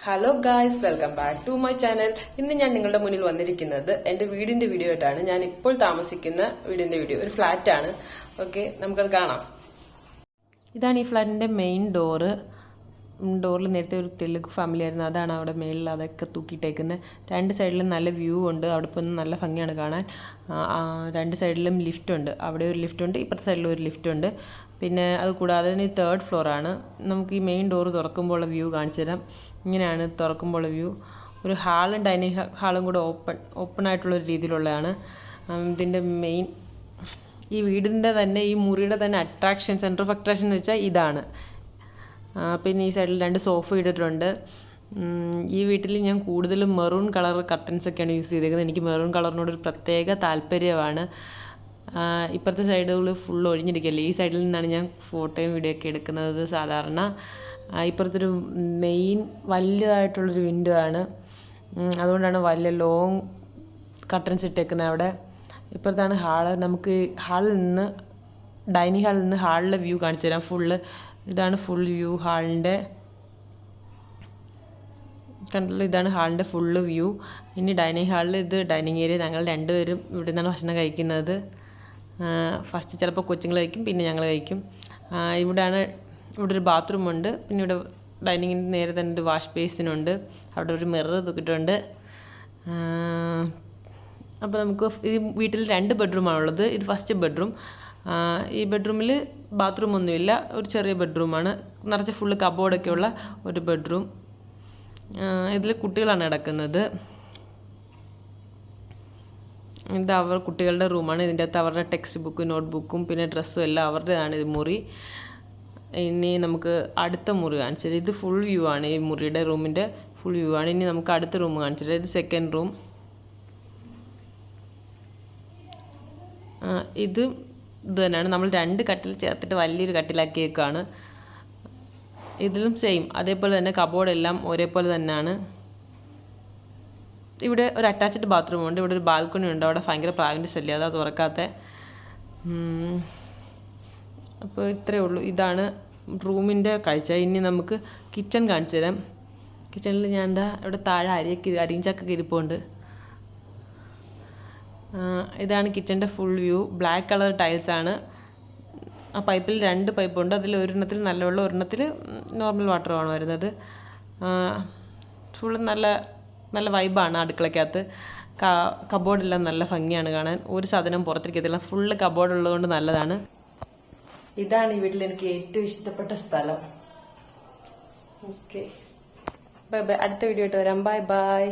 Hello guys, welcome back to my channel. ഇന്ന് ഞാൻ നിങ്ങളുടെ മുന്നിൽ വന്നിരിക്കുന്നത് എന്റെ വീടിന്റെ വീഡിയോ ആയിട്ടാണ്. ഞാൻ ഇപ്പോൾ താമസിക്കുന്ന വീടിന്റെ വീഡിയോ. ഒരു ഫ്ലാറ്റ് ആണ്. ഓക്കെ, നമുക്കത് കാണാം. ഇതാണ് ഈ ഫ്ലാറ്റിന്റെ മെയിൻ ഡോറ്. ഡോറിൽ നേരത്തെ ഒരു തെലുങ്ക് ഫാമിലി ആയിരുന്നു, അതാണ് അവിടെ മേളിൽ അതൊക്കെ തൂക്കിയിട്ടേക്കുന്നത്. രണ്ട് സൈഡിലും നല്ല വ്യൂ ഉണ്ട്. അവിടെ ഇപ്പോൾ നല്ല ഭംഗിയാണ് കാണാൻ. രണ്ട് സൈഡിലും ലിഫ്റ്റ് ഉണ്ട്. അവിടെ ഒരു ലിഫ്റ്റ് ഉണ്ട്, ഇപ്പുറത്തെ സൈഡിലും ഒരു ലിഫ്റ്റ് ഉണ്ട്. പിന്നെ അത് കൂടാതെ തന്നെ 3rd ഫ്ലോറാണ്. നമുക്ക് ഈ മെയിൻ ഡോറ് തുറക്കുമ്പോൾ വ്യൂ കാണിച്ചു തരാം. ഇങ്ങനെയാണ് തുറക്കുമ്പോൾ വ്യൂ. ഒരു ഹാളും ഡൈനിങ് ഹാളും കൂടെ ഓപ്പൺ ആയിട്ടുള്ളൊരു രീതിയിലുള്ളതാണ്. ഇതിൻ്റെ മെയിൻ ഈ വീടിൻ്റെ തന്നെ ഈ മുറിയുടെ തന്നെ അട്രാക്ഷൻ, സെൻറ്റർ ഓഫ് അട്രാക്ഷൻ എന്ന് വെച്ചാൽ ഇതാണ്. പിന്നെ ഈ സൈഡിൽ 2 സോഫ ഇട്ടിട്ടുണ്ട്. ഈ വീട്ടിൽ ഞാൻ കൂടുതലും മെറൂൺ കളർ കർട്ടൻസൊക്കെയാണ് യൂസ് ചെയ്തേക്കുന്നത്. എനിക്ക് മെറൂൺ കളറിനോടൊരു പ്രത്യേക താല്പര്യമാണ്. ഇപ്പുറത്തെ സൈഡുകൾ ഫുൾ ഒഴിഞ്ഞിരിക്കുകയല്ലേ. ഈ സൈഡിൽ നിന്നാണ് ഞാൻ ഫോട്ടോയും വീഡിയോ ഒക്കെ എടുക്കുന്നത് സാധാരണ. ഇപ്പുറത്തൊരു മെയിൻ വലിയതായിട്ടുള്ളൊരു വിൻഡോ ആണ്. അതുകൊണ്ടാണ് വലിയ ലോങ് കർട്ടൻസ് ഇട്ടേക്കുന്നത് അവിടെ. ഇപ്പുറത്താണ് ഹാള്. നമുക്ക് ഹാളിൽ നിന്ന് ഡൈനിങ് ഹാളിൽ നിന്ന് ഹാളിലെ വ്യൂ കാണിച്ചു തരാം. ഇതാണ് ഫുൾ വ്യൂ ഹാളിൻ്റെ. കണ്ടല്ലോ, ഇതാണ് ഹാളിൻ്റെ ഫുള്ള് വ്യൂ. ഇനി ഡൈനിങ് ഹാളിൽ ഇത് ഡൈനിങ് ഏരിയ. ഞങ്ങൾ രണ്ടുപേരും ഇവിടെ നിന്നാണ് ഭക്ഷണം കഴിക്കുന്നത്. ഫസ്റ്റ് ചിലപ്പോൾ കൊച്ചുങ്ങൾ കഴിക്കും, പിന്നെ ഞങ്ങൾ കഴിക്കും. ഇവിടെ ഒരു ബാത്റൂമുണ്ട്. പിന്നെ ഇവിടെ ഡൈനിങ്ങിൻ്റെ നേരെ തന്നെ ഒരു വാഷ് ബേസിനുണ്ട്. അവിടെ ഒരു മിറർ തൂക്കിയിട്ടുണ്ട്. അപ്പോൾ നമുക്ക് ഈ വീട്ടിൽ 2 ബെഡ്റൂമാണുള്ളത്. ഇത് ഫസ്റ്റ് ബെഡ്റൂം. ഈ ബെഡ്റൂമിൽ ബാത്റൂം ഒന്നുമില്ല, ഒരു ചെറിയ ബെഡ്റൂമാണ്. നിറച്ച് ഫുള്ള് കബോർഡൊക്കെയുള്ള ഒരു ബെഡ്റൂം. ഇതിൽ കുട്ടികളാണ് കിടക്കുന്നത്. ഇത് കുട്ടികളുടെ റൂമാണ്. ഇതിൻ്റെ അകത്ത് അവരുടെ ടെക്സ്റ്റ് ബുക്കും നോട്ട് ബുക്കും പിന്നെ ഡ്രസ്സും എല്ലാം അവരുടേതാണ് ഇത് മുറി. ഇനി നമുക്ക് അടുത്ത മുറി കാണിച്ചത്. ഇത് ഫുൾ വ്യൂ ആണ്. ഈ മുറിയുടെ റൂമിൻ്റെ ഫുൾ വ്യൂ ആണ്. ഇനി നമുക്ക് അടുത്ത റൂം കാണിച്ചത്. ഇത് സെക്കൻഡ് റൂം. ഇത് തന്നെയാണ്. നമ്മൾ 2 കട്ടിൽ ചേർത്തിട്ട് വലിയൊരു കട്ടിലാക്കിയേക്കാണ്. ഇതിലും സെയിം അതേപോലെ തന്നെ കബോർഡെല്ലാം ഒരേപോലെ തന്നെയാണ്. ഇവിടെ ഒരു അറ്റാച്ച്ഡ് ബാത്റൂം ഉണ്ട്. ഇവിടെ ഒരു ബാൽക്കണി ഉണ്ട്. അവിടെ ഭയങ്കര പ്രാവിൻ്റെ ശല്യം, അതാ തുറക്കാത്ത. അപ്പോൾ ഇത്രയേ ഉള്ളൂ. ഇതാണ് റൂമിൻ്റെ കാഴ്ച. ഇനി നമുക്ക് കിച്ചൺ കാണിച്ചു തരാം. കിച്ചണിൽ ഞാൻ ഇവിടെ താഴെ അരിഞ്ചക്കൊക്കെ ഇരിപ്പുണ്ട്. ഇതാണ് കിച്ചൻ്റെ ഫുൾ വ്യൂ. ബ്ലാക്ക് കളർ ടൈൽസാണ്. ആ പൈപ്പിൽ 2 പൈപ്പുണ്ട്. അതിൽ ഒരെണ്ണത്തിൽ നല്ല വെള്ളം, ഒരെണ്ണത്തിൽ നോർമൽ വാട്ടറുമാണ് വരുന്നത്. ഫുള്ള് നല്ല വൈബാണ് അടുക്കളയ്ക്കകത്ത്. കബോർഡെല്ലാം നല്ല ഭംഗിയാണ് കാണാൻ. ഒരു സാധനം പുറത്തിരിക്കത്തില്ല. ഫുള്ള് കബോർഡ് ഉള്ളതുകൊണ്ട് നല്ലതാണ്. ഇതാണ് ഈ വീട്ടിൽ എനിക്ക് ഏറ്റവും ഇഷ്ടപ്പെട്ട സ്ഥലം. Okay, bye bye. അടുത്ത വീഡിയോ ആയിട്ട് വരാം. Bye bye.